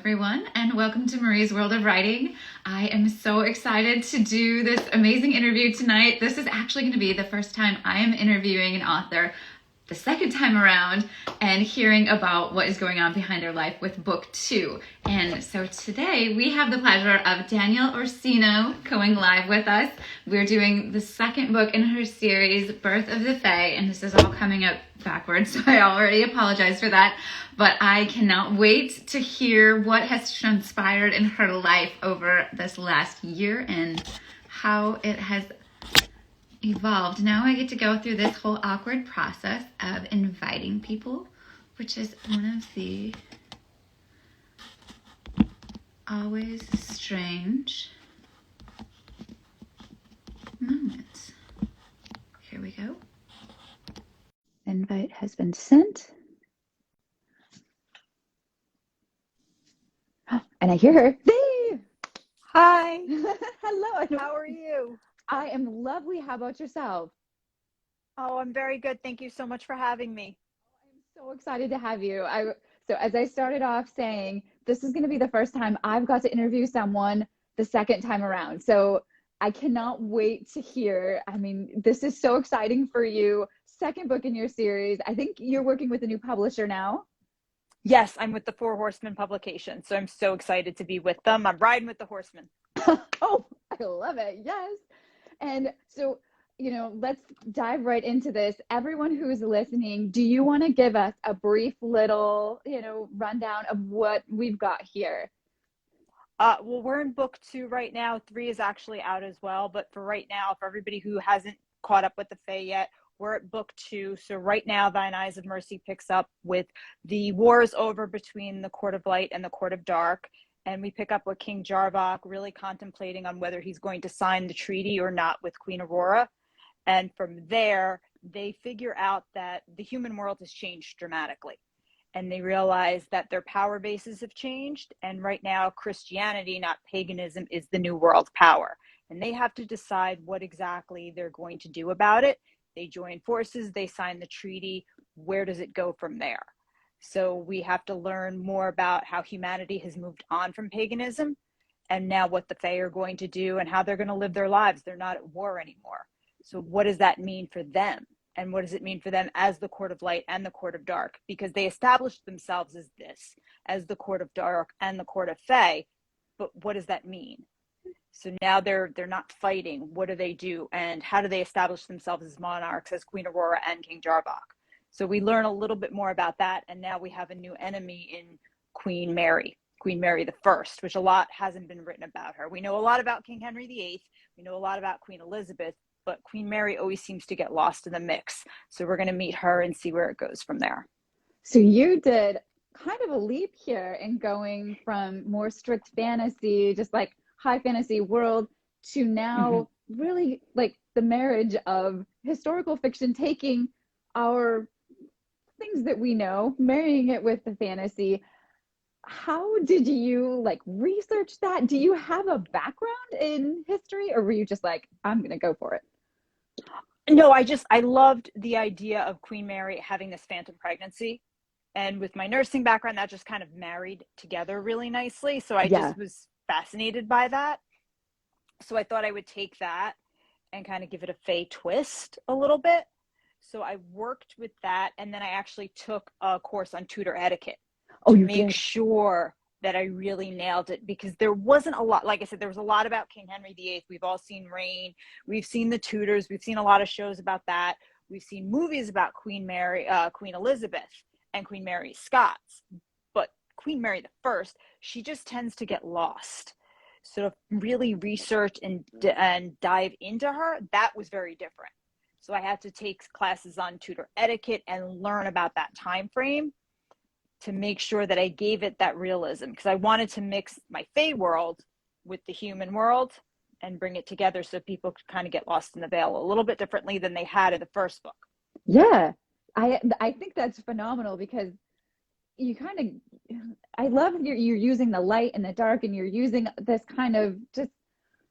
everyone, and welcome to Marie's World of Writing. I am so excited to do this amazing interview tonight. This is actually going to be the first time I am interviewing an author the second time around and hearing about what is going on behind her life with book 2. And so today we have the pleasure of Danielle Orsino going live with us. We're doing the second book in her series, Birth of the Fae, and this is all coming up backwards, so I already apologize for that. But I cannot wait to hear what has transpired in her life over this last year and how it has evolved. Now I get to go through this whole awkward process of inviting people, which is one of the always strange moments. Here we go. Invite has been sent. And I hear her. Hey! Hi. Hello. How are you? I am lovely. How about yourself? Oh, I'm very good. Thank you so much for having me. I'm so excited to have you. So as I started off saying, this is going to be the first time I've got to interview someone the second time around. So I cannot wait to hear. I mean, this is so exciting for you. Second book in your series. I think you're working with a new publisher now. Yes, I'm with the Four Horsemen publication, so I'm so excited to be with them. I'm riding with the horsemen. Oh, I love it. Yes. And so, let's dive right into this. Everyone who's listening, do you want to give us a brief little, rundown of what we've got here? Well, we're in book 2 right now. 3 is actually out as well. But for right now, for everybody who hasn't caught up with the Fae yet, we're at book 2. So right now, Thine Eyes of Mercy picks up with the wars over between the Court of Light and the Court of Dark. And we pick up with King Jarvok really contemplating on whether he's going to sign the treaty or not with Queen Aurora. And from there, they figure out that the human world has changed dramatically. And they realize that their power bases have changed. And right now, Christianity, not paganism, is the new world power. And they have to decide what exactly they're going to do about it. They join forces, they sign the treaty. Where does it go from there? So we have to learn more about how humanity has moved on from paganism and now what the Fae are going to do and how they're going to live their lives. They're not at war anymore. So what does that mean for them? And what does it mean for them as the Court of Light and the Court of Dark? Because they established themselves as this, as the Court of Dark and the Court of Fae. But what does that mean? So now they're not fighting. What do they do? And how do they establish themselves as monarchs, as Queen Aurora and King Jarvok? So we learn a little bit more about that. And now we have a new enemy in Queen Mary the First, which a lot hasn't been written about her. We know a lot about King Henry VIII. We know a lot about Queen Elizabeth, but Queen Mary always seems to get lost in the mix. So we're going to meet her and see where it goes from there. So you did kind of a leap here in going from more strict fantasy, just like high fantasy world, to now really like the marriage of historical fiction, taking our things that we know, marrying it with the fantasy. How did you research that? Do you have a background in history, or were you just like, I'm gonna go for it? No, I loved the idea of Queen Mary having this phantom pregnancy. And with my nursing background, that just kind of married together really nicely. So I just was fascinated by that. So I thought I would take that and kind of give it a Fae twist a little bit. So I worked with that, and then I actually took a course on Tudor etiquette to make sure that I really nailed it, because there wasn't a lot. Like I said, there was a lot about King Henry VIII. We've all seen Reign. We've seen the Tudors. We've seen a lot of shows about that. We've seen movies about Queen Mary, Queen Elizabeth, and Queen Mary Scots. But Queen Mary the First, she just tends to get lost. So to really research and dive into her, that was very different. So I had to take classes on Tudor etiquette and learn about that time frame to make sure that I gave it that realism, because I wanted to mix my Fae world with the human world and bring it together so people could kind of get lost in the veil a little bit differently than they had in the first book. Yeah, I think that's phenomenal, because you kind of, I love you're using the light and the dark, and you're using this kind of just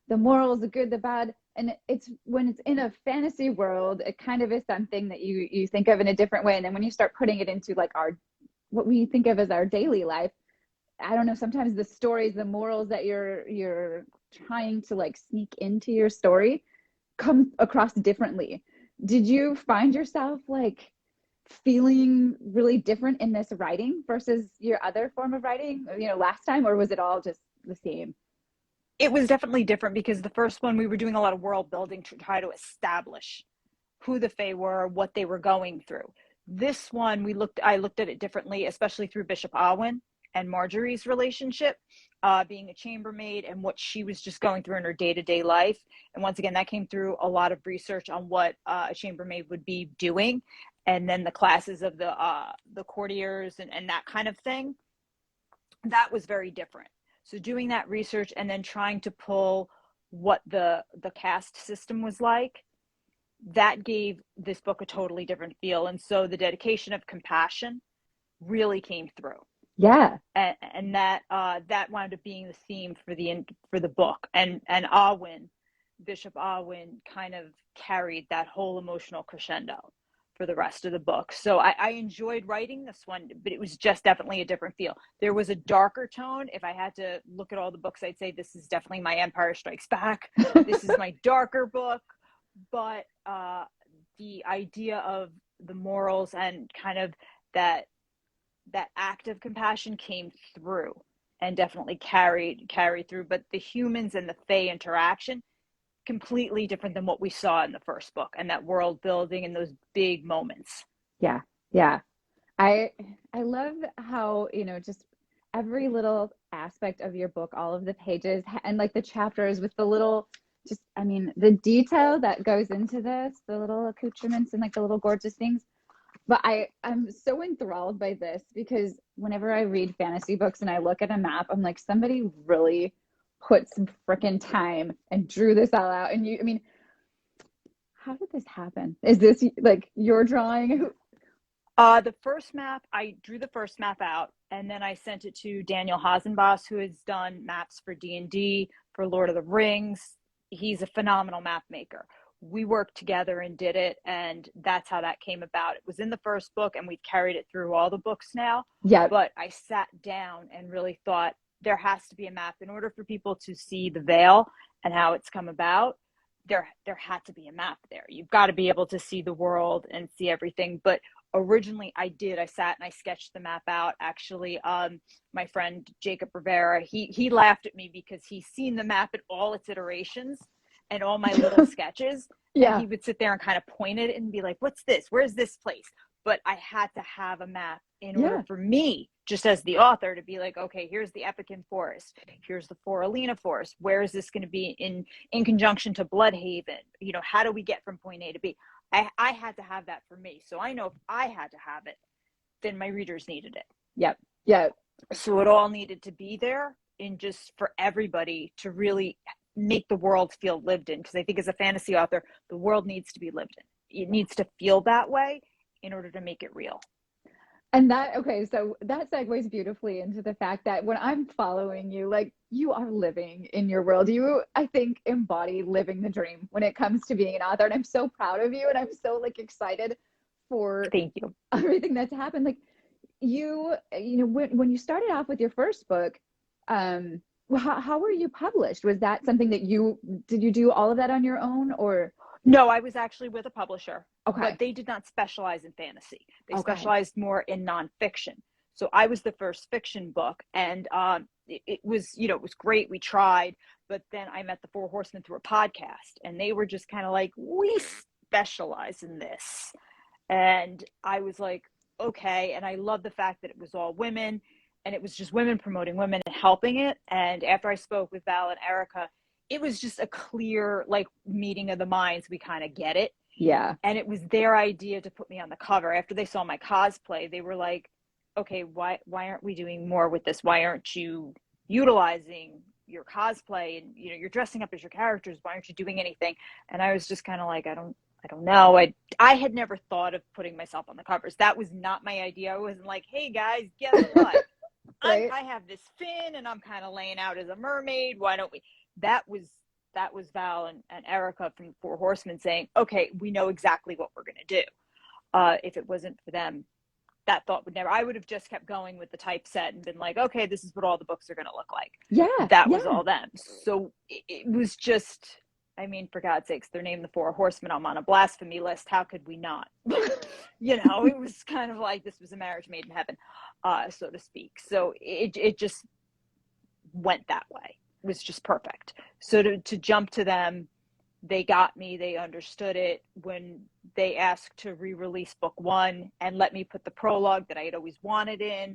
the morals, the good, the bad. And it's when it's in a fantasy world, it kind of is something that you think of in a different way. And then when you start putting it into like what we think of as our daily life, I don't know, sometimes the stories, the morals that you're trying to like sneak into your story come across differently. Did you find yourself like feeling really different in this writing versus your other form of writing, last time, or was it all just the same? It was definitely different because the first one we were doing a lot of world building to try to establish who the Fae were, what they were going through. This one I looked at it differently, especially through Bishop Alwyn and Marjorie's relationship, being a chambermaid and what she was just going through in her day-to-day life. And once again, that came through a lot of research on what a chambermaid would be doing, and then the classes of the courtiers and that kind of thing. That was very different. So doing that research and then trying to pull what the caste system was like, that gave this book a totally different feel. And so the dedication of compassion really came through. Yeah. And that wound up being the theme for the book. And Alwyn, Bishop Alwyn, kind of carried that whole emotional crescendo for the rest of the book. So I enjoyed writing this one, but it was just definitely a different feel. There was a darker tone. If I had to look at all the books, I'd say this is definitely my Empire Strikes Back. This is my darker book. But the idea of the morals and kind of that act of compassion came through and definitely carried through. But the humans and the Fae interaction, completely different than what we saw in the first book, and that world building and those big moments. Yeah. I love how, just every little aspect of your book, all of the pages and like the chapters with the little, just, I mean, the detail that goes into this, the little accoutrements and like the little gorgeous things. But I'm so enthralled by this because whenever I read fantasy books and I look at a map, I'm like, somebody really put some freaking time and drew this all out. And how did this happen? Is this like your drawing? The first map, I drew the first map out, and then I sent it to Daniel Hasenboss, who has done maps for D&D, for Lord of the Rings. He's a phenomenal map maker. We worked together and did it, and that's how that came about. It was in the first book, and we've carried it through all the books now. Yeah. But I sat down and really thought there has to be a map in order for people to see the Veil and how it's come about. There had to be a map there. You've got to be able to see the world and see everything. But originally I sat and I sketched the map out. Actually, my friend Jacob Rivera, he laughed at me because he's seen the map in all its iterations and all my little sketches. Yeah. And he would sit there and kind of point at it and be like, what's this? Where's this place? But I had to have a map in order for me, just as the author, to be like, okay, here's the Epican Forest. Here's the Foralina Forest. Where is this going to be in conjunction to Bloodhaven? How do we get from point A to B? I had to have that for me. So I know if I had to have it, then my readers needed it. Yep. Yeah. So it all needed to be there, and just for everybody to really make the world feel lived in. Because I think as a fantasy author, the world needs to be lived in. It needs to feel that way in order to make it real. And so that segues beautifully into the fact that when I'm following you, like, you are living in your world. You, I think, embody living the dream when it comes to being an author. And I'm so proud of you. And I'm so like excited for Thank you. Everything that's happened. Like when you started off with your first book, how were you published? Was that something that did you do all of that on your own, or? No, I was actually with a publisher. Okay. But they did not specialize in fantasy. They specialized more in nonfiction. So I was the first fiction book, and it was great. We tried, but then I met the Four Horsemen through a podcast, and they were just kind of like, we specialize in this. And I was like, okay. And I love the fact that it was all women, and it was just women promoting women and helping it. And after I spoke with Val and Erica, it was just a clear meeting of the minds. We kind of get it. Yeah. And it was their idea to put me on the cover. After they saw my cosplay, they were like, okay, why aren't we doing more with this? Why aren't you utilizing your cosplay, and you're dressing up as your characters? Why aren't you doing anything? And I was just kind of like, I don't know. I had never thought of putting myself on the covers. That was not my idea. I wasn't like, hey guys, guess what? Right. I have this fin and I'm kind of laying out as a mermaid. Why don't we? That was Val and Erica from Four Horsemen saying, okay, we know exactly what we're going to do. If it wasn't for them, that thought would never, I would have just kept going with the typeset and been like, okay, this is what all the books are going to look like. Yeah. That was all them. So it was just, I mean, for God's sakes, they're named the Four Horsemen. I'm on a blasphemy list. How could we not? You know, it was kind of like this was a marriage made in heaven, so to speak. So it just went that way. It was just perfect. So to jump to them, they got me, they understood it. When they asked to re-release book 1 and let me put the prologue that I had always wanted in,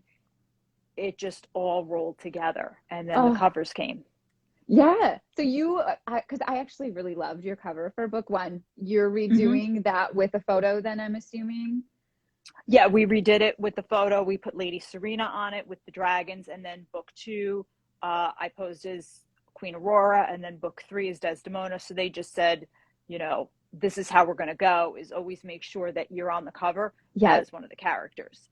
it just all rolled together. And then the covers came. Yeah. So you, because I actually really loved your cover for book 1. You're redoing that with a photo then, I'm assuming? Yeah, we redid it with the photo. We put Lady Serena on it with the dragons. And then book 2, I posed as Queen Aurora, and then book 3 is Desdemona. So they just said, you know, this is how we're going to go, is always make sure that you're on the cover as one of the characters.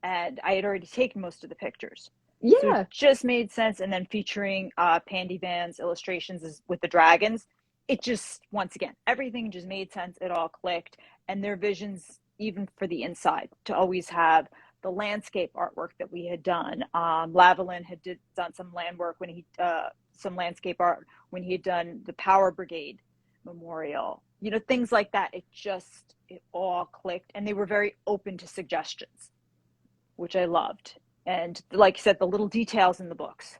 And I had already taken most of the pictures. Yeah. So it just made sense. And then featuring Pandy Van's illustrations with the dragons, it just, once again, everything just made sense. It all clicked. And their visions, even for the inside, to always have the landscape artwork that we had done. Lavalin had done some land work when he, some landscape art when he had done the Power Brigade memorial, you know, things like that. It all clicked, and they were very open to suggestions, which I loved. And like you said, the little details in the books,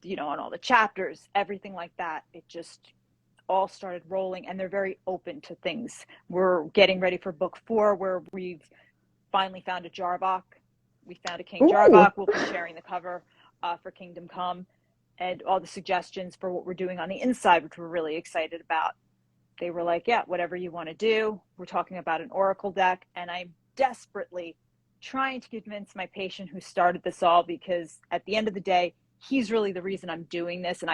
you know, on all the chapters, everything like that, it just all started rolling, and they're very open to things. We're getting ready for book 4, where we've finally found a Jarvok. We found a King Jarvok. We'll be sharing the cover for Kingdom Come, and all the suggestions for what we're doing on the inside, which we're really excited about. They were like, yeah, whatever you want to do. We're talking about an Oracle deck, and I'm desperately trying to convince my patient who started this all, because at the end of the day, he's really the reason I'm doing this. And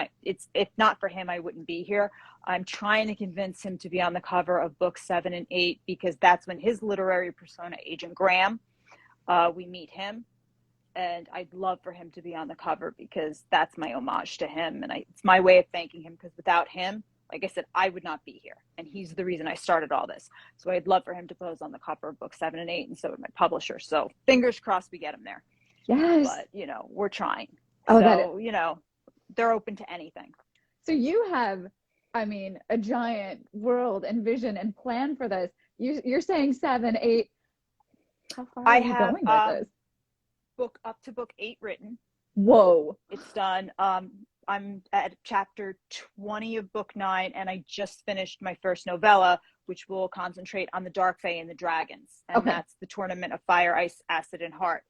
if not for him, I wouldn't be here. I'm trying to convince him to be on the cover of books 7 and 8, because that's when his literary persona, Agent Graham, we meet him. And I'd love for him to be on the cover, because that's my homage to him. And it's my way of thanking him, because without him, like I said, I would not be here. And he's the reason I started all this. So I'd love for him to pose on the cover of book 7 and 8, and so would my publisher. So fingers crossed we get him there. Yes. But, you know, we're trying. Oh, so, you know, they're open to anything. So you have, I mean, a giant world and vision and plan for this. You're saying 7, 8. How far are you going with this? Up to book 8 written. Whoa. It's done. I'm at chapter 20 of book 9, and I just finished my first novella, which will concentrate on the Dark Fae and the dragons. And that's the Tournament of Fire, Ice, Acid, and Heart.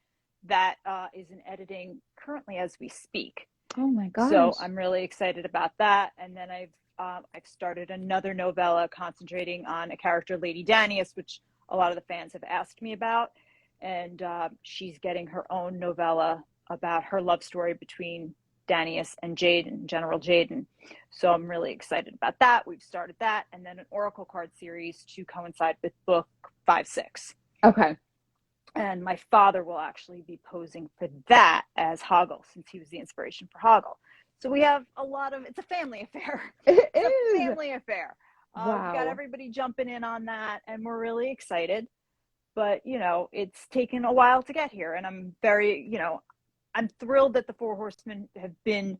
That is in editing currently as we speak. Oh my gosh. So I'm really excited about that. And then I've started another novella concentrating on a character, Lady Danius, which a lot of the fans have asked me about. And she's getting her own novella about her love story between Danius and Jaden, General Jaden. So I'm really excited about that. We've started that. And then an Oracle card series to coincide with book 5, 6. Okay. And my father will actually be posing for that as Hoggle, since he was the inspiration for Hoggle. So we have it's a family affair. It's a family affair. Wow. We've got everybody jumping in on that, and we're really excited. But, you know, it's taken a while to get here. And I'm very, you know, I'm thrilled that the Four Horsemen have been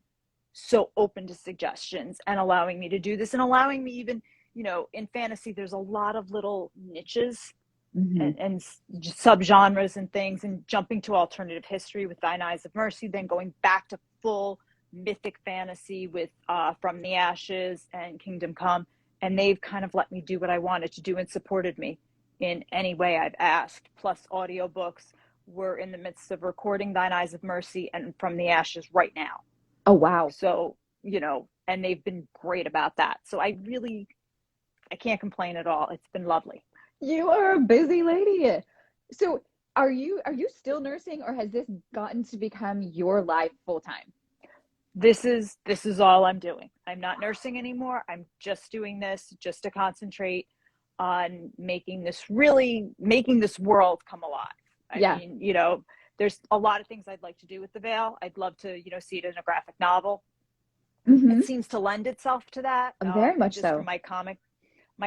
so open to suggestions and allowing me to do this, and allowing me even, you know, in fantasy, there's a lot of little niches and subgenres and things, and jumping to alternative history with Thine Eyes of Mercy, then going back to full mythic fantasy with From the Ashes and Kingdom Come. And they've kind of let me do what I wanted to do and supported me in any way I've asked, plus audiobooks. We're in the midst of recording Thine Eyes of Mercy and From the Ashes right now. Oh, wow. So, you know, and they've been great about that. So I can't complain at all. It's been lovely. You are a busy lady. So are you still nursing, or has this gotten to become your life full time? This is all I'm doing. I'm not nursing anymore. I'm just doing this just to concentrate on making this world come alive. I mean, you know, there's a lot of things I'd like to do with the Veil. I'd love to, you know, see it in a graphic novel. It seems to lend itself to that. Very much just so. From my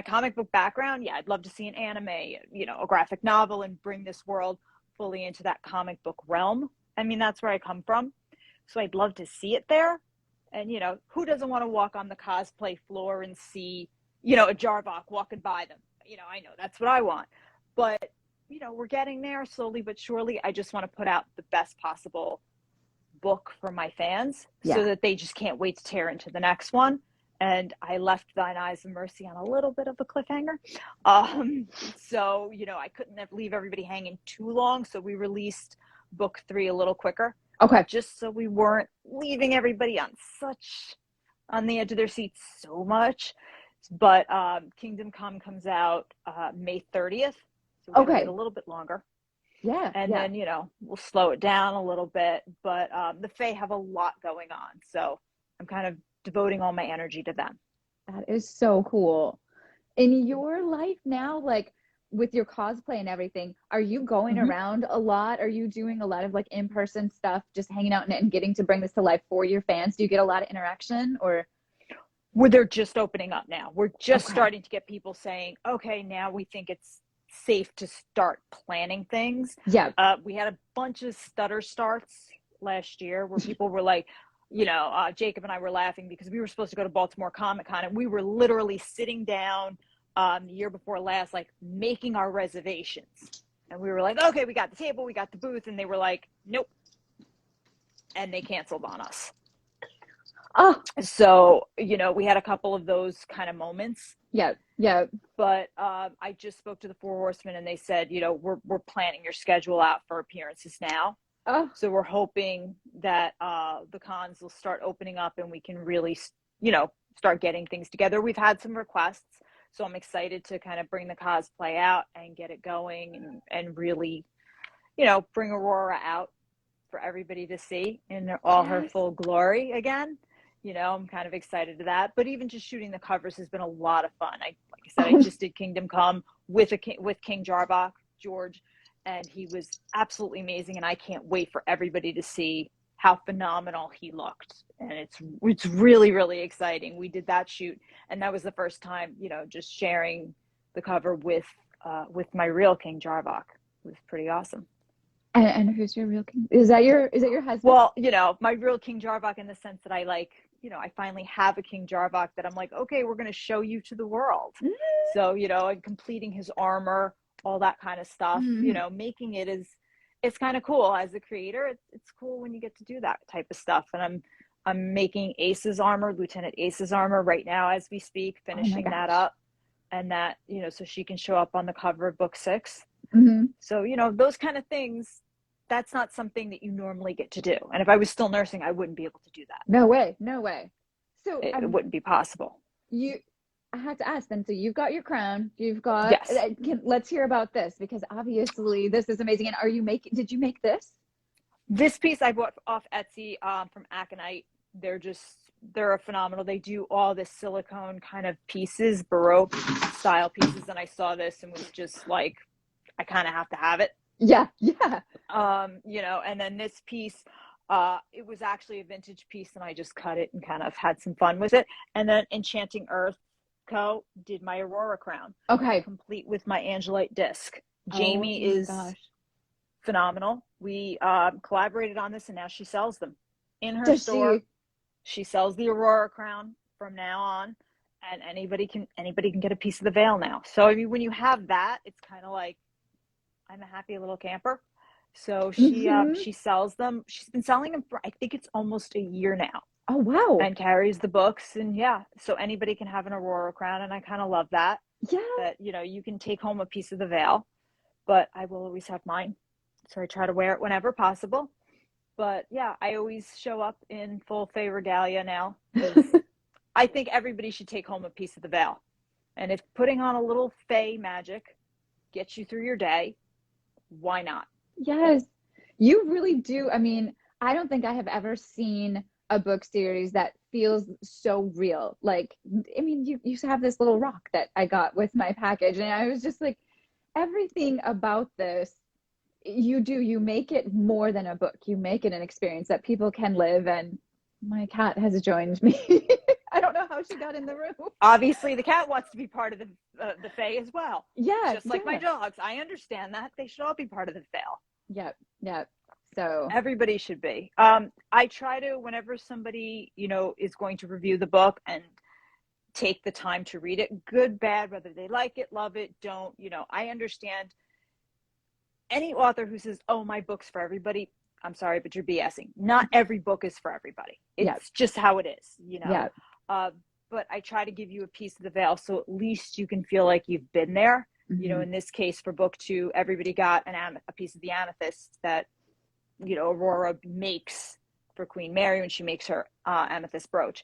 comic book background, yeah, I'd love to see an anime, you know, a graphic novel, and bring this world fully into that comic book realm. I mean, that's where I come from. So I'd love to see it there. And, you know, who doesn't want to walk on the cosplay floor and see, you know, a Jarvok walking by them? You know, I know that's what I want. But, you know, we're getting there slowly but surely. I just want to put out the best possible book for my fans so that they just can't wait to tear into the next one. And I left Thine Eyes of Mercy on a little bit of a cliffhanger. So, you know, I couldn't leave everybody hanging too long. So we released book 3 a little quicker. Okay. Just so we weren't leaving everybody on the edge of their seats so much. But Kingdom Come comes out May 30th. So we're gonna wait a little bit longer. Yeah. And then, you know, we'll slow it down a little bit. But the Fae have a lot going on. So I'm kind of devoting all my energy to them. That is so cool. In your life now, like with your cosplay and everything, are you going around a lot? Are you doing a lot of like in-person stuff, just hanging out and getting to bring this to life for your fans? Do you get a lot of interaction or? Well, they're just opening up now. We're just starting to get people saying, okay, now we think it's safe to start planning things. Yeah. We had a bunch of stutter starts last year where people were like, you know, Jacob and I were laughing because we were supposed to go to Baltimore Comic Con and we were literally sitting down the year before last, like making our reservations. And we were like, okay, we got the table, we got the booth. And they were like, nope. And they canceled on us. Oh, so, you know, we had a couple of those kind of moments. Yeah. Yeah. But I just spoke to the Four Horsemen and they said, you know, we're planning your schedule out for appearances now. Oh. So we're hoping that the cons will start opening up and we can really, you know, start getting things together. We've had some requests. So I'm excited to kind of bring the cosplay out and get it going and really, you know, bring Aurora out for everybody to see in all her full glory again. You know, I'm kind of excited to that. But even just shooting the covers has been a lot of fun. Like I said, I just did Kingdom Come with King Jarvok, George, and he was absolutely amazing. And I can't wait for everybody to see how phenomenal he looked. And it's really, really exciting. We did that shoot, and that was the first time, you know, just sharing the cover with my real King Jarvok. It was pretty awesome. And who's your real king? Is that your husband? Well, you know, my real King Jarvok in the sense that I like, you know, I finally have a King Jarvok that I'm like, okay, we're going to show you to the world. So, you know, and completing his armor, all that kind of stuff, you know, making it it's kind of cool as a creator. It's cool when you get to do that type of stuff. And I'm making Ace's armor, Lieutenant Ace's armor right now as we speak, finishing that up, and that, you know, so she can show up on the cover of book 6. So, you know, those kind of things, that's not something that you normally get to do. And if I was still nursing, I wouldn't be able to do that. No way. So it wouldn't be possible. I have to ask then, so you've got your crown, you've got, let's hear about this, because obviously this is amazing. And did you make this? This piece I bought off Etsy from Aconite. They're phenomenal. They do all this silicone kind of pieces, Baroque style pieces. And I saw this and was just like, I kind of have to have it. Yeah. You know, and then this piece, it was actually a vintage piece and I just cut it and kind of had some fun with it. And then Enchanting Earth Co. did my Aurora crown. Okay. Complete with my Angelite disc. Jamie is phenomenal. We collaborated on this and now she sells them in her store. She sells the Aurora crown from now on, and anybody can get a piece of the veil now. So I mean, when you have that, it's kind of like I'm a happy little camper. So she sells them. She's been selling them for I think it's almost a year now. Oh wow. And carries the books, and so anybody can have an Aurora crown, and I kind of love that. Yeah. That, you know, you can take home a piece of the veil, but I will always have mine. So I try to wear it whenever possible. But yeah, I always show up in full Fae regalia now. I think everybody should take home a piece of the veil. And if putting on a little Fae magic gets you through your day, why not? Yes, you really do. I mean, I don't think I have ever seen a book series that feels so real. Like, I mean, you have this little rock that I got with my package, and I was just like, everything about this, you make it more than a book. You make it an experience that people can live. And my cat has joined me. I don't know how she got in the room. Obviously, the cat wants to be part of the Fae as well. Yeah, just like my dogs. I understand that they should all be part of the Fae. Yep. Yep. So Everybody should be. I try to, whenever somebody, is going to review the book and take the time to read it, good, bad, whether they like it, love it, don't, I understand any author who says, oh, my book's for everybody. I'm sorry, but you're BSing. Not every book is for everybody. It's Yep. just how it is, Yep. But I try to give you a piece of the veil so at least you can feel like you've been there. Mm-hmm. In this case for book 2, everybody got a piece of the amethyst that Aurora makes for Queen Mary when she makes her amethyst brooch.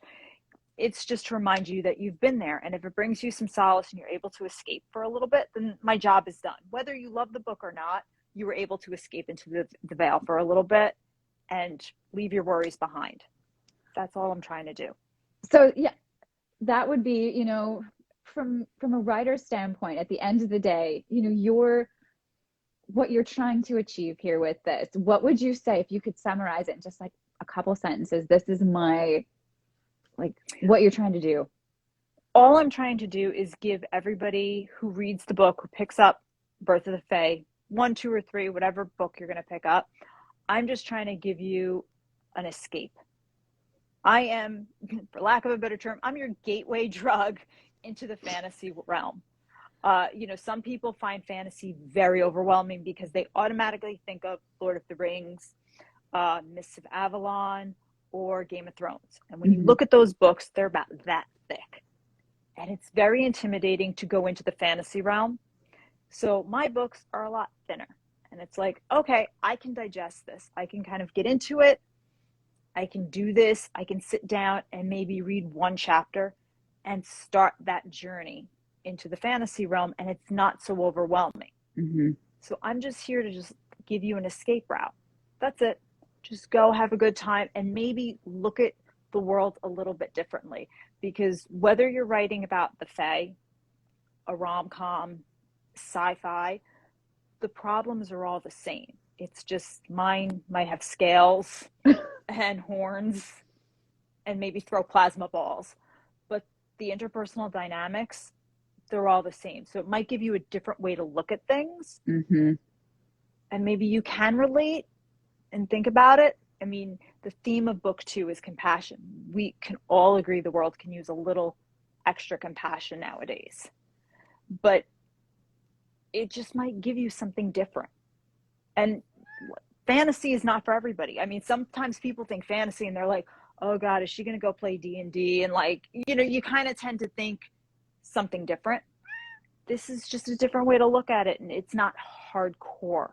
It's just to remind you that you've been there, and if it brings you some solace and you're able to escape for a little bit, then my job is done. Whether you love the book or not, you were able to escape into the veil for a little bit and leave your worries behind. That's all I'm trying to do. So yeah, that would be, from a writer's standpoint, at the end of the day, what you're trying to achieve here with this. What would you say if you could summarize it in just like a couple sentences? This is what you're trying to do. All I'm trying to do is give everybody who reads the book, who picks up Birth of the Fae, 1, 2, or 3, whatever book you're going to pick up, I'm just trying to give you an escape. I am, for lack of a better term, I'm your gateway drug into the fantasy realm. Some people find fantasy very overwhelming because they automatically think of Lord of the Rings, Mists of Avalon, or Game of Thrones. And when you look at those books, they're about that thick. And it's very intimidating to go into the fantasy realm. So my books are a lot thinner. And it's like, okay, I can digest this. I can kind of get into it. I can do this. I can sit down and maybe read one chapter and start that journey into the fantasy realm, and it's not so overwhelming. Mm-hmm. So I'm just here to just give you an escape route. That's it. Just go have a good time and maybe look at the world a little bit differently, because whether you're writing about the Fae, a rom-com, sci-fi, the problems are all the same. It's just mine might have scales and horns and maybe throw plasma balls, but the interpersonal dynamics, they're all the same. So it might give you a different way to look at things. Mm-hmm. And maybe you can relate and think about it. I mean, the theme of book 2 is compassion. We can all agree the world can use a little extra compassion nowadays, but it just might give you something different. And fantasy is not for everybody. I mean, sometimes people think fantasy and they're like, oh God, is she going to go play D&D? And you kind of tend to think something different. This is just a different way to look at it, and it's not hardcore.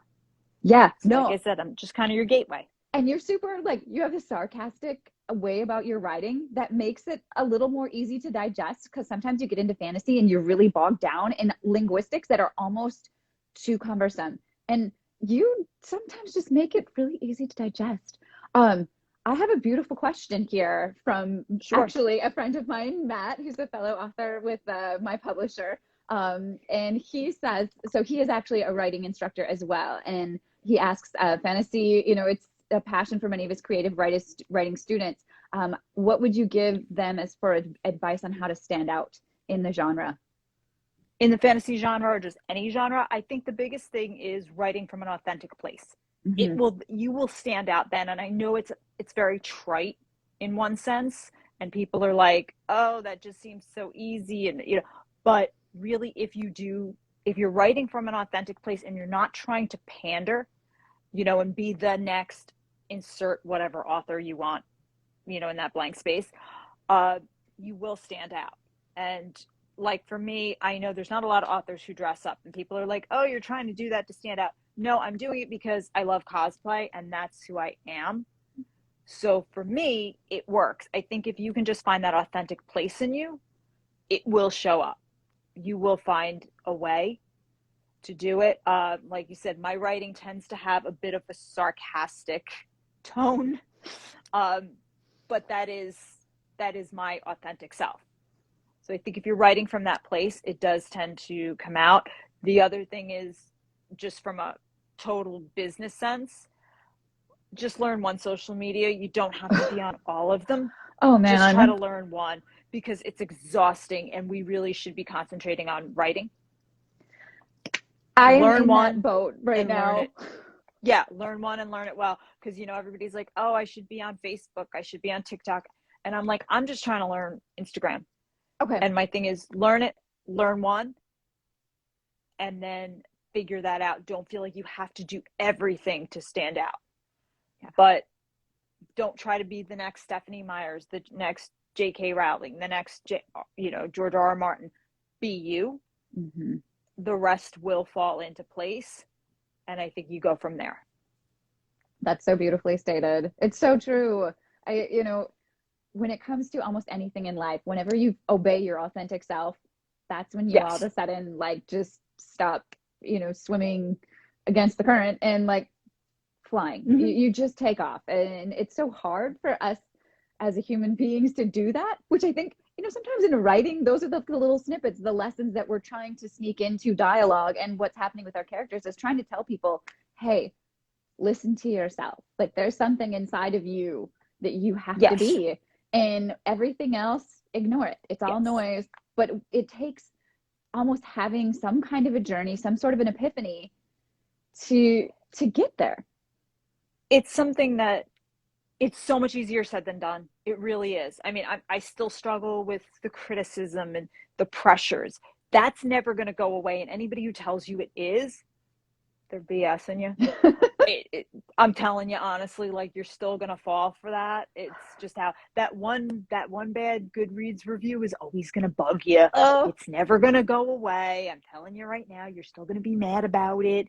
Yeah, So no. like I said, I'm just kind of your gateway. And you're super, you have a sarcastic way about your writing that makes it a little more easy to digest, because sometimes you get into fantasy and you're really bogged down in linguistics that are almost too cumbersome. And you sometimes just make it really easy to digest. I have a beautiful question here from actually a friend of mine, Matt, who's a fellow author with my publisher. And he says, so he is actually a writing instructor as well. And he asks, fantasy, it's a passion for many of his creative writing students. What would you give them as for advice on how to stand out in the genre? In the fantasy genre, or just any genre, I think the biggest thing is writing from an authentic place. Mm-hmm. You will stand out then. And I know it's very trite in one sense, and people are like, oh, that just seems so easy. And, but really, if you're writing from an authentic place and you're not trying to pander, and be the next insert whatever author you want, in that blank space, you will stand out. And like for me, I know there's not a lot of authors who dress up, and people are like, oh, you're trying to do that to stand out. No, I'm doing it because I love cosplay and that's who I am. So for me, it works. I think if you can just find that authentic place in you, it will show up. You will find a way to do it. Like you said, my writing tends to have a bit of a sarcastic tone, but that is my authentic self. So I think if you're writing from that place, it does tend to come out. The other thing is, just from a total business sense, just learn one social media. You don't have to be on all of them. Oh man, just try to learn one, because it's exhausting, and we really should be concentrating on writing. I am in that boat right now. Yeah, learn one and learn it well. Because, you know, everybody's like, oh, I should be on Facebook. I should be on TikTok. And I'm like, I'm just trying to learn Instagram. Okay. And my thing is learn it, learn one, and then figure that out. Don't feel like you have to do everything to stand out. Yeah. But don't try to be the next Stephanie Meyers, the next J.K. Rowling, the next, George R. R. Martin. Be you. Mm-hmm. The rest will fall into place. And I think you go from there. That's so beautifully stated. It's so true. When it comes to almost anything in life, whenever you obey your authentic self, that's when you all of a sudden like just stop, swimming against the current and like flying. Mm-hmm. You just take off. And it's so hard for us as a human beings to do that, which I think, sometimes in writing, those are the little snippets, the lessons that we're trying to sneak into dialogue. And what's happening with our characters is trying to tell people, hey, listen to yourself. Like there's something inside of you that you have to be, and everything else, ignore it. It's all noise, but it takes almost having some kind of a journey, some sort of an epiphany to get there. It's something that it's so much easier said than done. It really is. I mean, I still struggle with the criticism and the pressures. That's never going to go away. And anybody who tells you it is, they're BSing you. I'm telling you honestly, like you're still going to fall for that. It's just how that one bad Goodreads review is always going to bug you. Oh. It's never going to go away. I'm telling you right now, you're still going to be mad about it.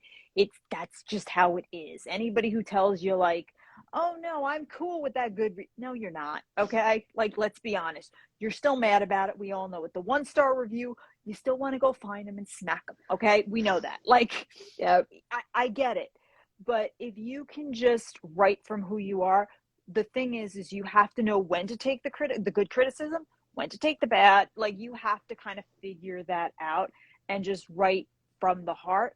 That's just how it is. Anybody who tells you like, oh no, I'm cool with that no, you're not. Okay. Like, let's be honest. You're still mad about it. We all know it. The 1-star review, you still want to go find them and smack them. Okay. We know that. Like, yeah, I get it. But if you can just write from who you are, the thing is you have to know when to take the good criticism, when to take the bad. Like you have to kind of figure that out and just write from the heart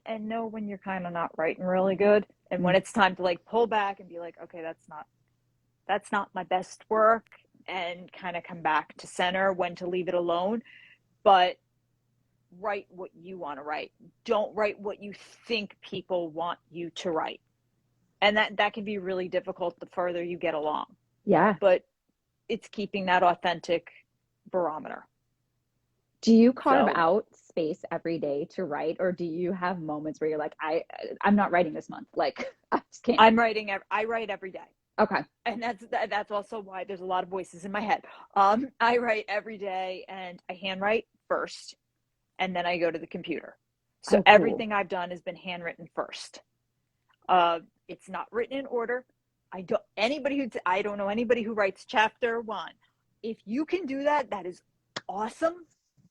and know when you're kind of not writing really good. And when it's time to like pull back and be like, okay, that's not my best work, and kind of come back to center, when to leave it alone. But write what you want to write. Don't write what you think people want you to write. And that can be really difficult the further you get along. Yeah. But it's keeping that authentic barometer. Do you carve out space every day to write, or do you have moments where you're like, I'm not writing this month, like I just can't? I write every day. Okay. And that's also why there's a lot of voices in my head. I write every day, and I handwrite first, and then I go to the computer. So everything I've done has been handwritten first. It's not written in order. I don't know anybody who writes chapter 1. If you can do that, that is awesome.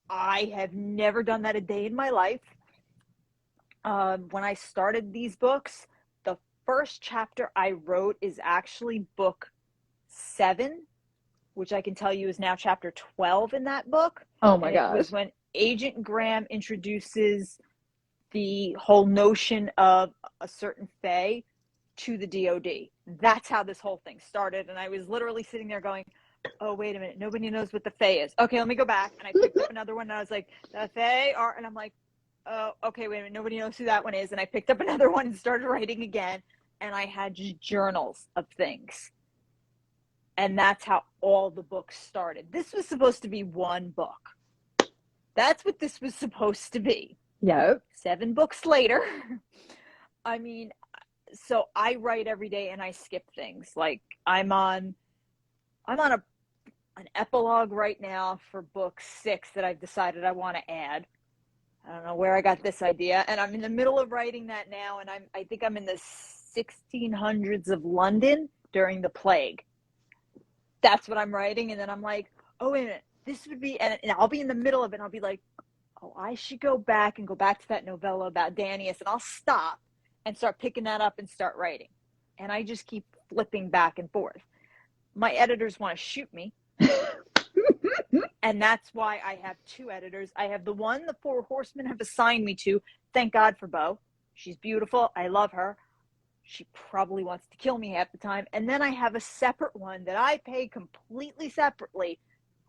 I have never done that a day in my life. When I started these books, the first chapter I wrote is actually book 7, which I can tell you is now chapter 12 in that book. Oh my gosh. It was when Agent Graham introduces the whole notion of a certain fae to the DOD. That's how this whole thing started. And I was literally sitting there going, oh, wait a minute. Nobody knows what the fae is. Okay, let me go back. And I picked up another one, and I was like, the fae are, and I'm like, oh, okay, wait a minute. Nobody knows who that one is. And I picked up another one and started writing again. And I had just journals of things. And that's how all the books started. This was supposed to be one book. That's what this was supposed to be. Yep. 7 books later. I mean, so I write every day and I skip things. Like I'm on an epilogue right now for book 6 that I've decided I want to add. I don't know where I got this idea, and I'm in the middle of writing that now, and I think I'm in the 1600s of London during the plague. That's what I'm writing, and then I'm like, oh wait a minute, this would be, and I'll be in the middle of it, and I'll be like, oh, I should go back to that novella about Danius, and I'll stop and start picking that up and start writing. And I just keep flipping back and forth. My editors want to shoot me. And that's why I have 2 editors. I have the one the 4 Horsemen have assigned me to. Thank God for Bo. She's beautiful. I love her. She probably wants to kill me half the time. And then I have a separate one that I pay completely separately,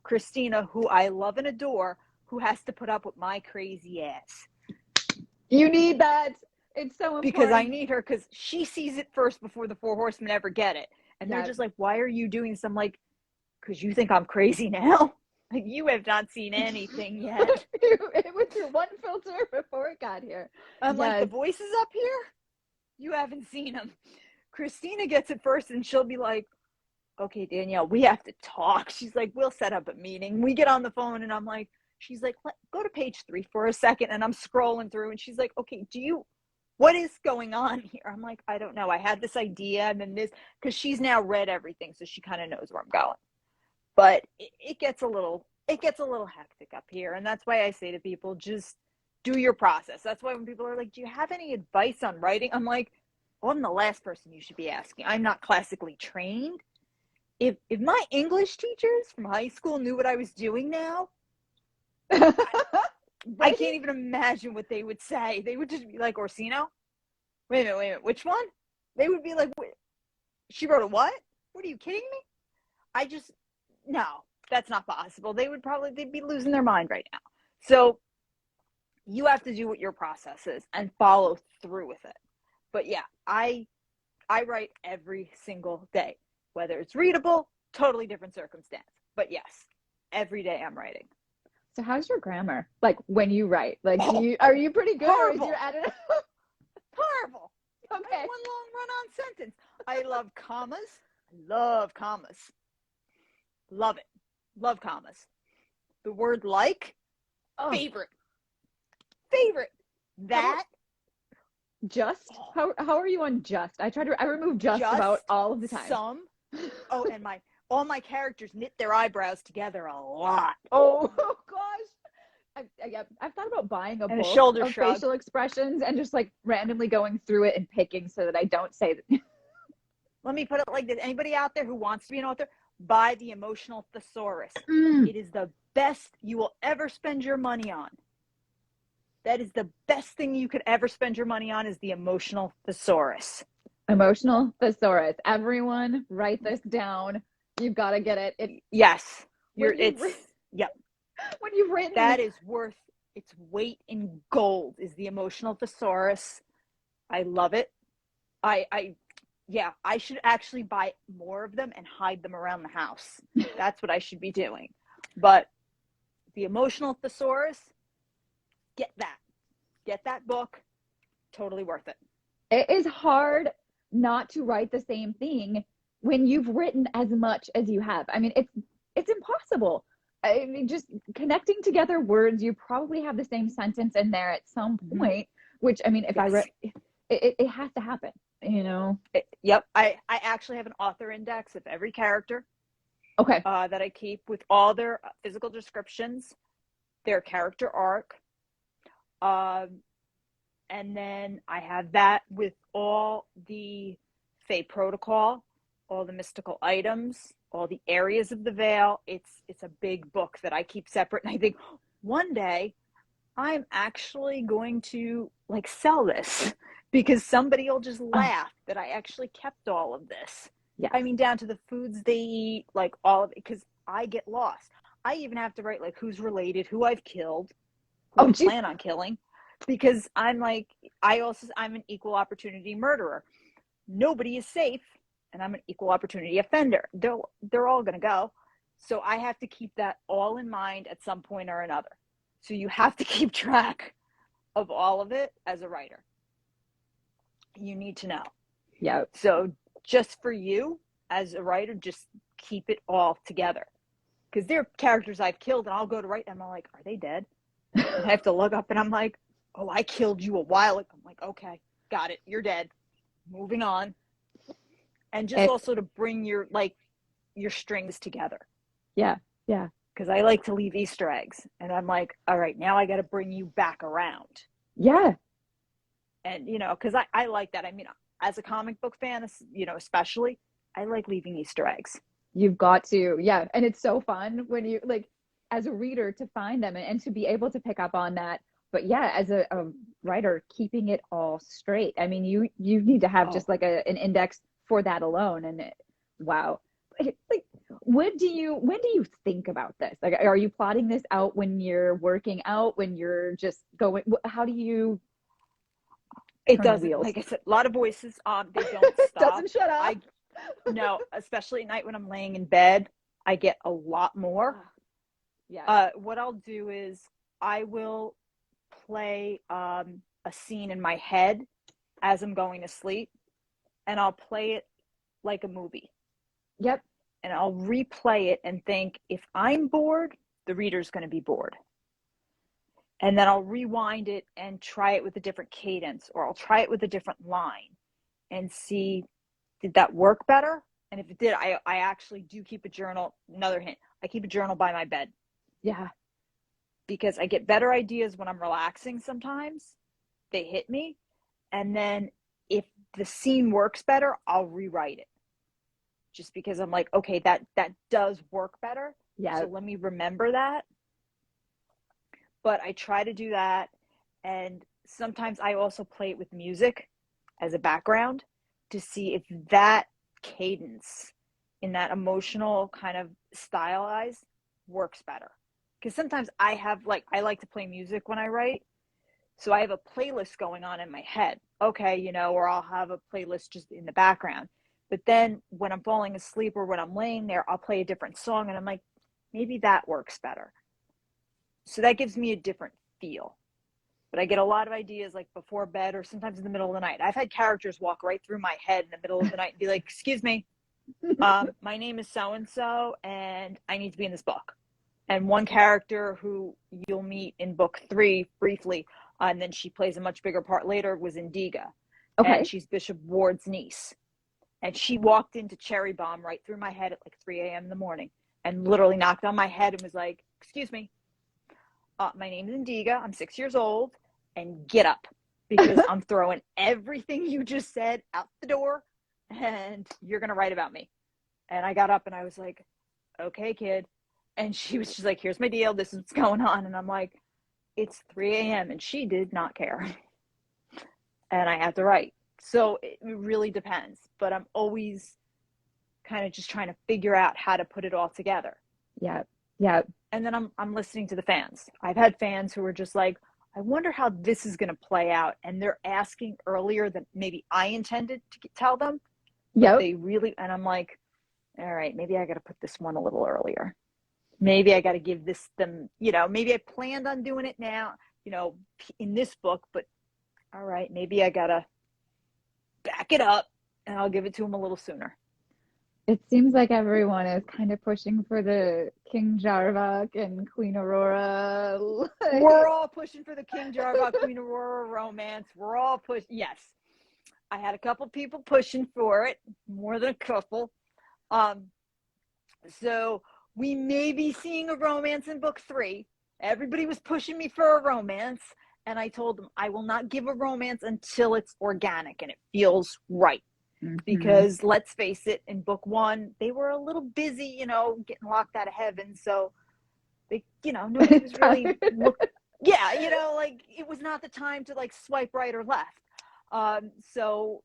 Christina, who I love and adore, who has to put up with my crazy ass. You need that. It's so because I important. need her, because she sees it first before the four horsemen ever get it. And they're Yeah. just like, why are you doing this? I'm like, because you think I'm crazy now. Like, you have not seen anything yet. It was your one filter before it got here. I'm like, the Yes. voices up here, you haven't seen them. Christina gets it first, and she'll be like, okay, Danielle, we have to talk. She's like, we'll set up a meeting. We get on the phone, and I'm like, she's like, go to page 3 for a second. And I'm scrolling through, and she's like, okay, what is going on here? I'm like, I don't know. I had this idea, and then this, because she's now read everything, so she kind of knows where I'm going. But it gets a little hectic up here. And that's why I say to people, just do your process. That's why when people are like, do you have any advice on writing? I'm like, well, I'm the last person you should be asking. I'm not classically trained. If my English teachers from high school knew what I was doing now, I can't even imagine what they would say. They would just be like, Orsino? Wait a minute, which one? They would be like, wait, she wrote a what? What are you kidding me? No, that's not possible. They'd be losing their mind right now. So you have to do what your process is and follow through with it. But yeah, I write every single day, whether it's readable, totally different circumstance. But yes, every day I'm writing. So how's your grammar? Like when you write, like are you pretty good? Horrible. Or is your editor Horrible. okay? I have one long run-on sentence. I love commas. Love commas. Love it. Love commas. The word like, favorite. That. Just? How are you on just? I remove just about all of the time. Some. Oh, and all my characters knit their eyebrows together a lot. Oh gosh. I've thought about buying a And a book shoulder of shrug. facial expressions and just like randomly going through it and picking so that I don't say that. Let me put it like this. Anybody out there who wants to be an author, buy the Emotional Thesaurus. It is the best you will ever spend your money on. That is the best thing you could ever spend your money on, is the Emotional Thesaurus. Emotional Thesaurus. Everyone write this down. You've got to get it. Yes. Yep. When you've written that is worth its weight in gold, is the Emotional Thesaurus. I love it. I should actually buy more of them and hide them around the house. That's what I should be doing. But the Emotional Thesaurus, get that book. Totally worth it. It is hard not to write the same thing when you've written as much as you have. I mean, it's impossible. I mean, just connecting together words, you probably have the same sentence in there at some point, which, I mean, if I read, it has to happen, you know? Yep. I actually have an author index of every character. Okay. That I keep with all their physical descriptions, their character arc. And then I have that with all the Fae protocol, all the mystical items, all the areas of the veil. It's a big book that I keep separate. And I think one day I'm actually going to sell this, because somebody will just laugh that I actually kept all of this. Yeah. I mean, down to the foods they eat, all of it, because I get lost. I even have to write who's related, who I've killed, who I plan on killing, because I'm an equal opportunity murderer. Nobody is safe, and I'm an equal opportunity offender. They're all going to go. So I have to keep that all in mind at some point or another. So you have to keep track of all of it as a writer. You need to know. Yeah. So just for you as a writer, just keep it all together. Because there are characters I've killed, and I'll go to write them. I'm like, are they dead? And I have to look up, and I'm like, oh, I killed you a while ago. I'm like, okay, got it. You're dead. Moving on. And just also to bring your strings together. Yeah. Yeah. Because I like to leave Easter eggs. And I'm like, all right, now I got to bring you back around. Yeah. And, because I like that. I mean, as a comic book fan, especially, I like leaving Easter eggs. You've got to. Yeah. And it's so fun when you, as a reader, to find them and to be able to pick up on that. But yeah, as a writer, keeping it all straight. I mean, you need to have just an index for that alone. And wow. When do you think about this? Are you plotting this out when you're working out, when you're just going, how do you? It turn the doesn't. wheels. Like I said, a lot of voices. They don't stop. Doesn't shut up. No, especially at night when I'm laying in bed, I get a lot more. Yeah. What I'll do is I will play a scene in my head as I'm going to sleep, and I'll play it like a movie. Yep. And I'll replay it and think, if I'm bored, the reader's going to be bored. And then I'll rewind it and try it with a different cadence, or I'll try it with a different line and see, did that work better? And if it did, I actually do keep a journal. Another hint, I keep a journal by my bed. Yeah. Because I get better ideas when I'm relaxing sometimes. They hit me. And then if the scene works better, I'll rewrite it. Just because I'm like, okay, that does work better. Yeah. So let me remember that. But I try to do that. And sometimes I also play it with music as a background to see if that cadence in that emotional kind of stylized works better. Because sometimes I like to play music when I write. So I have a playlist going on in my head. Okay, or I'll have a playlist just in the background. But then when I'm falling asleep or when I'm laying there, I'll play a different song and I'm like, maybe that works better. So that gives me a different feel. But I get a lot of ideas like before bed or sometimes in the middle of the night. I've had characters walk right through my head in the middle of the night and be like, excuse me, my name is so-and-so and I need to be in this book. And one character who you'll meet in book 3 briefly, and then she plays a much bigger part later, was Indiga. Okay. And she's Bishop Ward's niece. And she walked into Cherry Bomb right through my head at like 3 a.m. in the morning and literally knocked on my head and was like, excuse me, my name is Indiga. I'm 6 years old, and get up because I'm throwing everything you just said out the door and you're going to write about me. And I got up and I was like, okay, kid. And she was just like, here's my deal. This is what's going on. And I'm like, it's 3 a.m. And she did not care. And I had to write. So it really depends. But I'm always kind of just trying to figure out how to put it all together. Yeah. Yeah. And then I'm listening to the fans. I've had fans who are just like, I wonder how this is going to play out. And they're asking earlier than maybe I intended to tell them. Yep. They really, and I'm like, all right, maybe I got to put this one a little earlier. Maybe I got to give them, maybe I planned on doing it now, in this book, but all right, maybe I got to back it up and I'll give it to them a little sooner. It seems like everyone is kind of pushing for the King Jarvok and Queen Aurora. We're all pushing for the King Jarvok, Queen Aurora romance. We're all pushing. Yes. I had a couple people pushing for it, more than a couple. So we may be seeing a romance in book 3. Everybody was pushing me for a romance. And I told them I will not give a romance until it's organic and it feels right. Mm-hmm. Because let's face it, in book 1, they were a little busy, getting locked out of heaven. So they, nobody was really it was not the time to swipe right or left. So,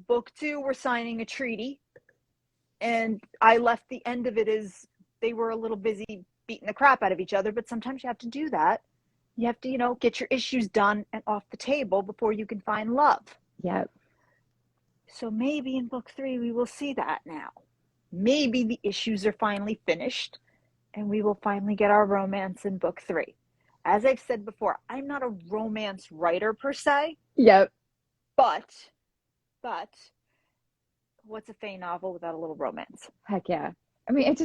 book 2, we're signing a treaty. And I left the end of it as they were a little busy beating the crap out of each other. But sometimes you have to do that. You have to, get your issues done and off the table before you can find love. Yep. So maybe in book 3, we will see that now. Maybe the issues are finally finished and we will finally get our romance in book 3. As I've said before, I'm not a romance writer per se. Yep. But what's a Fae novel without a little romance? Heck yeah. I mean,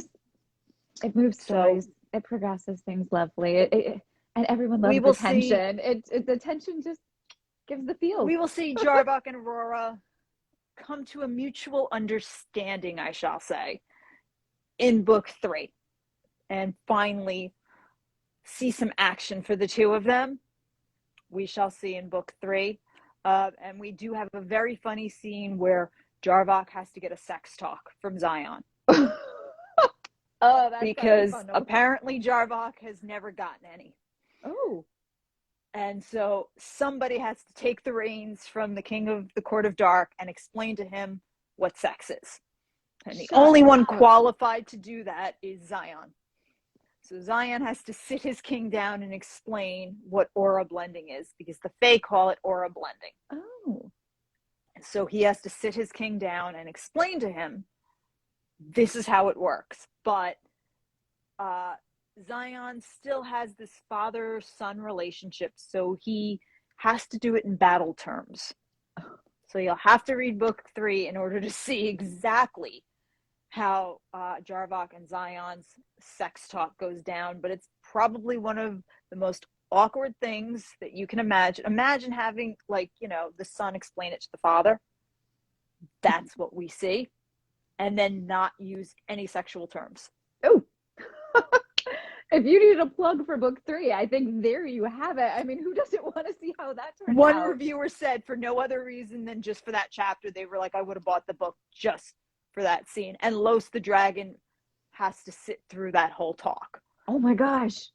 it moves stories. It progresses things lovely. And everyone loves the tension. The tension just gives the feel. We will see Jarvok and Aurora come to a mutual understanding, I shall say, in book 3. And finally see some action for the two of them. We shall see in book 3. And we do have a very funny scene where Jarvok has to get a sex talk from Zion. That's because apparently Jarvok has never gotten any. Oh. And so somebody has to take the reins from the king of the court of dark and explain to him what sex is. And the only one qualified to do that is Zion. So Zion has to sit his king down and explain what aura blending is, because the Fae call it aura blending. Oh. So he has to sit his king down and explain to him, this is how it works. But Zion still has this father-son relationship, so he has to do it in battle terms. So you'll have to read book 3 in order to see exactly how Jarvok and Zion's sex talk goes down. But it's probably one of the most awkward things that you can imagine. Imagine having, like, you know, the son explain it to the father. That's what we see. And then not use any sexual terms. Oh. If you needed a plug for book 3, I think there you have it. I mean, who doesn't want to see how that turns out? One reviewer said for no other reason than just for that chapter, they were like, I would have bought the book just for that scene. And Los the dragon has to sit through that whole talk. Oh my gosh.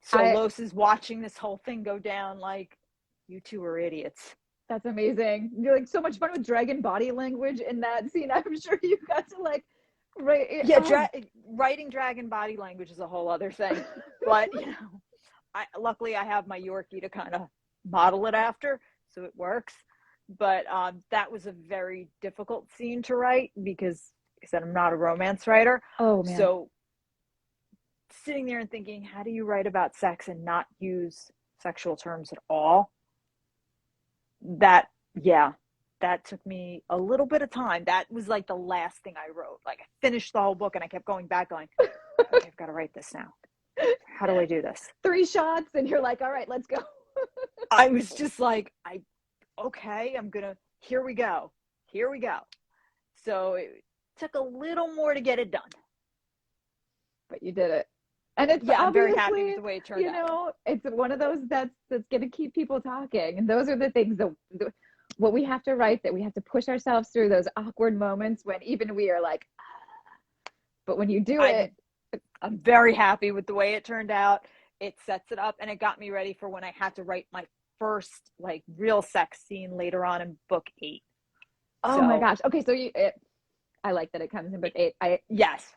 So Los is watching this whole thing go down like, you two are idiots. That's amazing. You're like so much fun with dragon body language in that scene. I'm sure you got to like writing dragon body language is a whole other thing. But you know, luckily I have my Yorkie to kind of model it after, so it works. But that was a very difficult scene to write because, like I said, I'm not a romance writer. Oh man. So sitting there and thinking, how do you write about sex and not use sexual terms at all? That took me a little bit of time. That was like the last thing I wrote. Like I finished the whole book and I kept going back going, okay, I've got to write this now. How do I do this? 3 shots and you're like, all right, let's go. I was just like, here we go. So it took a little more to get it done. But you did it. And it's I'm very happy with the way it turned out. You know, it's one of those that's going to keep people talking. And those are the things that what we have to write, that we have to push ourselves through those awkward moments when even we are like, but when you do it. I'm very happy with the way it turned out. It sets it up and it got me ready for when I had to write my first like real sex scene later on in book 8. Oh my gosh. Okay. So I like that it comes in book 8. Yes.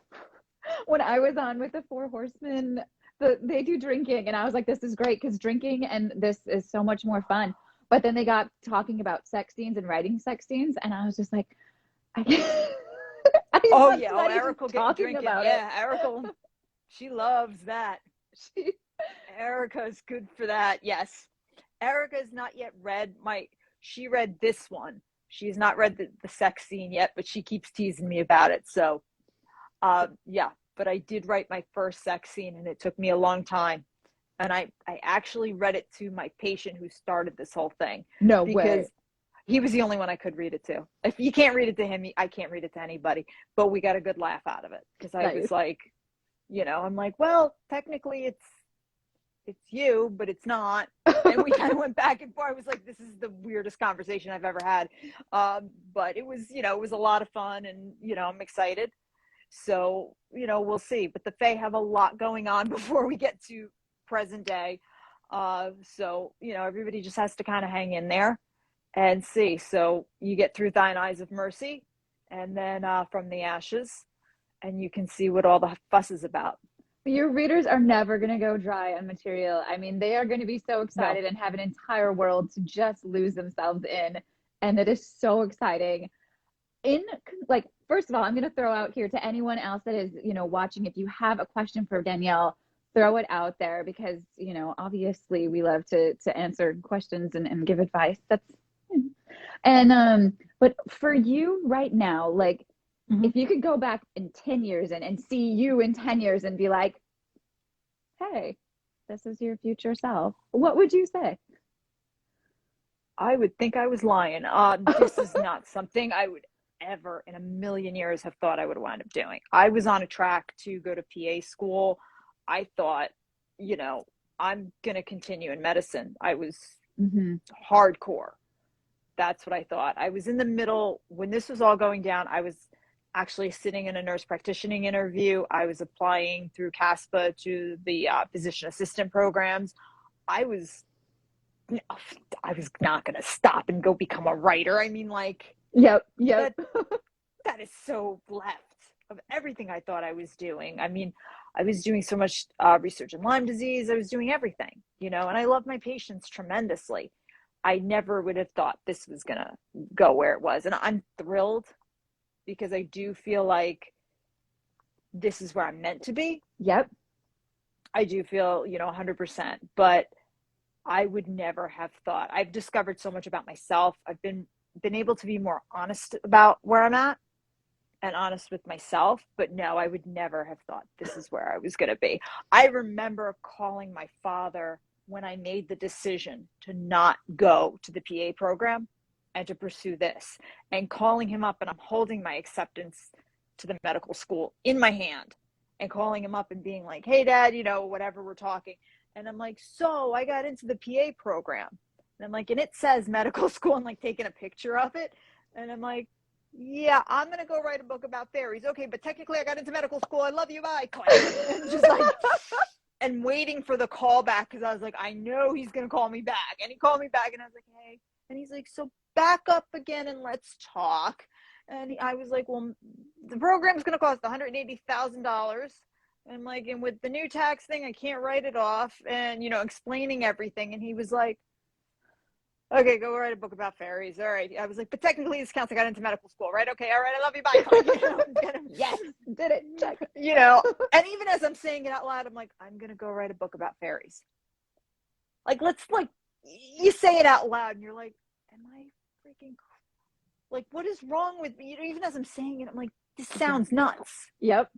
When I was on with the 4 Horsemen, they do drinking, and I was like, this is great because drinking and this is so much more fun. But then they got talking about sex scenes and writing sex scenes, and I was just like, Eric will get drinking. Yeah, Eric she loves that. Erica's good for that. Yes. Erica's not yet read she read this one. She's not read the sex scene yet, but she keeps teasing me about it. So but I did write my first sex scene and it took me a long time. And I actually read it to my patient who started this whole thing. No way. Because he was the only one I could read it to. If you can't read it to him, I can't read it to anybody. But we got a good laugh out of it. Because I was like, you know, I'm like, well, technically it's you, but it's not. And we kind of went back and forth. I was like, this is the weirdest conversation I've ever had. But it was, it was a lot of fun and, I'm excited. So, we'll see. But the Fae have a lot going on before we get to present day. So, everybody just has to kind of hang in there and see. So you get through Thine Eyes of Mercy and then From the Ashes, and you can see what all the fuss is about. Your readers are never going to go dry on material. I mean, they are going to be so excited and have an entire world to just lose themselves in. And it is so exciting. First of all, I'm going to throw out here to anyone else that is, watching, if you have a question for Danielle, throw it out there because, obviously we love to answer questions and give advice. But for you right now, if you could go back in 10 years and see you in 10 years and be like, hey, this is your future self, what would you say? I would think I was lying. This is not something I would ever in a million years have thought I would wind up doing. I was on a track to go to PA school. I thought, I'm going to continue in medicine. I was hardcore. That's what I thought. I was in the middle when this was all going down. I was actually sitting in a nurse practitioner interview. I was applying through CASPA to the physician assistant programs. I was not going to stop and go become a writer. I mean, Yep. That is so left. of everything I thought I was doing. I mean, I was doing so much research in Lyme disease. I was doing everything, and I love my patients tremendously. I never would have thought this was going to go where it was. And I'm thrilled because I do feel like this is where I'm meant to be. Yep. I do feel, 100%, but I would never have thought. I've discovered so much about myself. I've been able to be more honest about where I'm at and honest with myself, but no, I would never have thought this is where I was going to be. I remember calling my father when I made the decision to not go to the PA program and to pursue this, and calling him up, and I'm holding my acceptance to the medical school in my hand and calling him up and being like, hey dad, whatever, we're talking. And I'm like, so I got into the PA program, and I'm like, and it says medical school, and like taking a picture of it. And I'm like, yeah, I'm going to go write a book about fairies. Okay, but technically I got into medical school. I love you. Bye. And just like, and waiting for the call back, because I was like, I know he's going to call me back. And he called me back, and I was like, hey. And he's like, so back up again and let's talk. And I was like, well, the program's going to cost $180,000. And I'm like, and with the new tax thing, I can't write it off. And, explaining everything. And he was like, okay, go write a book about fairies. All right. I was like, but technically this counts. I got into medical school, right? Okay. All right. I love you. Bye. Yes. Did it. Check. And even as I'm saying it out loud, I'm like, I'm going to go write a book about fairies. Like, you say it out loud and you're like, am I freaking, like, what is wrong with me? Even as I'm saying it, I'm like, this sounds nuts. Yep.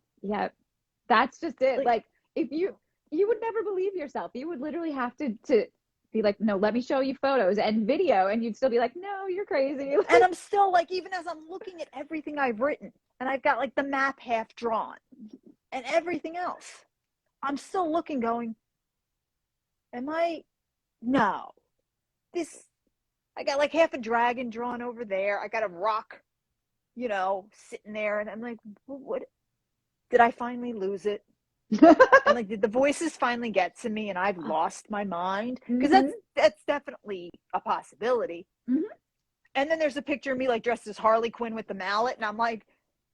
That's just it. Like if you would never believe yourself. You would literally have to be like, no, let me show you photos and video, and you'd still be like, no, you're crazy. And I'm still like, even as I'm looking at everything I've written, and I've got like the map half drawn and everything else, I'm still looking going, no, I got like half a dragon drawn over there. I got a rock, sitting there, and I'm like, what? Did I finally lose it? And like, did the voices finally get to me and I've lost my mind? Because that's definitely a possibility. Mm-hmm. And then there's a picture of me like dressed as Harley Quinn with the mallet, and I'm like,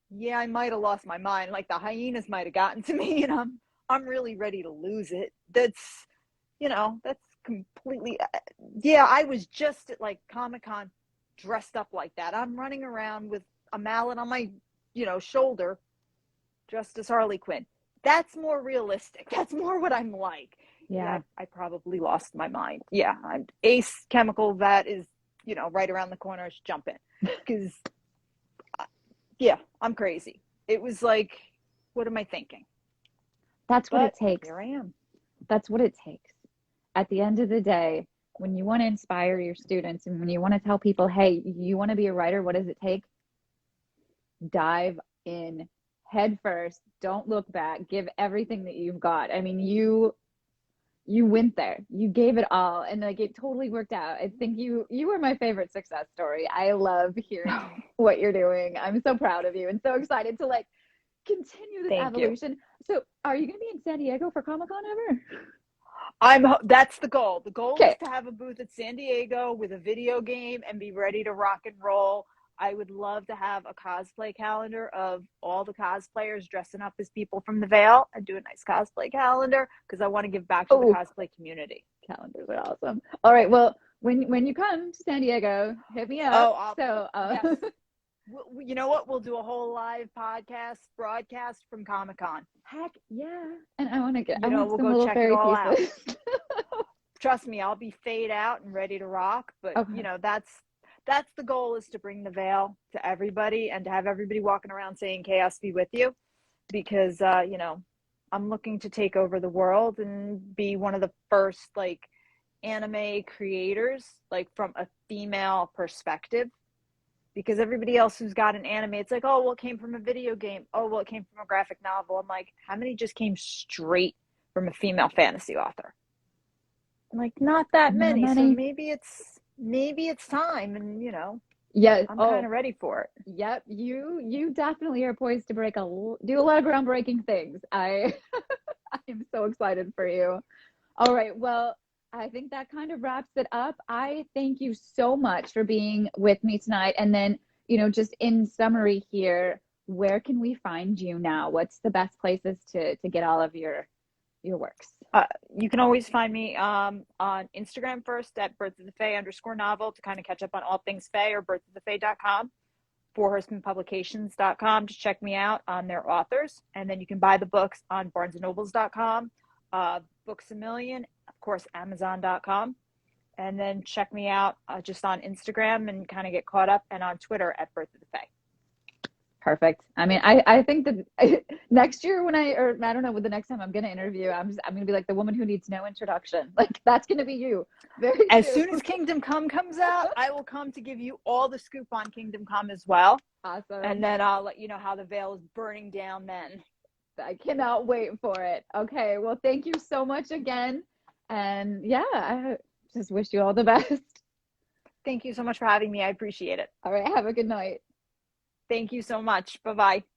yeah, I might have lost my mind. Like the hyenas might have gotten to me, and I'm really ready to lose it. That's completely, I was just at like Comic-Con dressed up like that. I'm running around with a mallet on my, shoulder, dressed as Harley Quinn. That's more realistic. That's more what I'm like. Yeah, I probably lost my mind. Yeah, I'm Ace Chemical. That is, right around the corner. I should jump in because, I'm crazy. It was like, what am I thinking? That's what it takes. Here I am. That's what it takes. At the end of the day, when you want to inspire your students and when you want to tell people, hey, you want to be a writer, what does it take? Dive in head first. Don't look back. Give everything that you've got. I mean, you went there. You gave it all, and like it totally worked out. I think you were my favorite success story. I love hearing what you're doing. I'm so proud of you and so excited to like continue this evolution. So, are you going to be in San Diego for Comic-Con ever? That's the goal. The goal is to have a booth at San Diego with a video game and be ready to rock and roll. I would love to have a cosplay calendar of all the cosplayers dressing up as people from the Veil and do a nice cosplay calendar because I want to give back to the cosplay community. Calendars are awesome. All right. Well, when you come to San Diego, hit me up. Yes. You know what? We'll do a whole live broadcast from Comic-Con. Heck yeah. And I want to get, we'll go check it all out. Trust me, I'll be fade out and ready to rock. But, that's the goal, is to bring the Veil to everybody and to have everybody walking around saying chaos be with you. Because, I'm looking to take over the world and be one of the first, like, anime creators, like, from a female perspective. Because everybody else who's got an anime, it's like, oh, well, it came from a video game. Oh, well, it came from a graphic novel. I'm like, how many just came straight from a female fantasy author? I'm like, not that many. So maybe it's time, and I'm kind of ready for it. Yep, you definitely are poised to do a lot of groundbreaking things. I am so excited for you. All right, well, I think that kind of wraps it up. I thank you so much for being with me tonight. And then, just in summary here, where can we find you now? What's the best places to get all of your works? You can always find me on Instagram first at birthofthefae_novel to kind of catch up on all things Fae, or birthofthefae.com, fourhorsemanpublications.com to check me out on their authors. And then you can buy the books on barnesandnobles.com, Books A Million, of course, Amazon.com. And then check me out just on Instagram and kind of get caught up, and on Twitter at Birth of the Fae. Perfect. I mean, I think that next year when I don't know, with the next time I'm going to interview, I'm going to be like the woman who needs no introduction. Like, that's going to be you. Very As soon. soon as Kingdom Come comes out, I will come to give you all the scoop on Kingdom Come as well. Awesome. And then I'll let you know how the veil is burning down then. I cannot wait for it. Okay. Well, thank you so much again. And yeah, I just wish you all the best. Thank you so much for having me. I appreciate it. All right. Have a good night. Thank you so much. Bye-bye.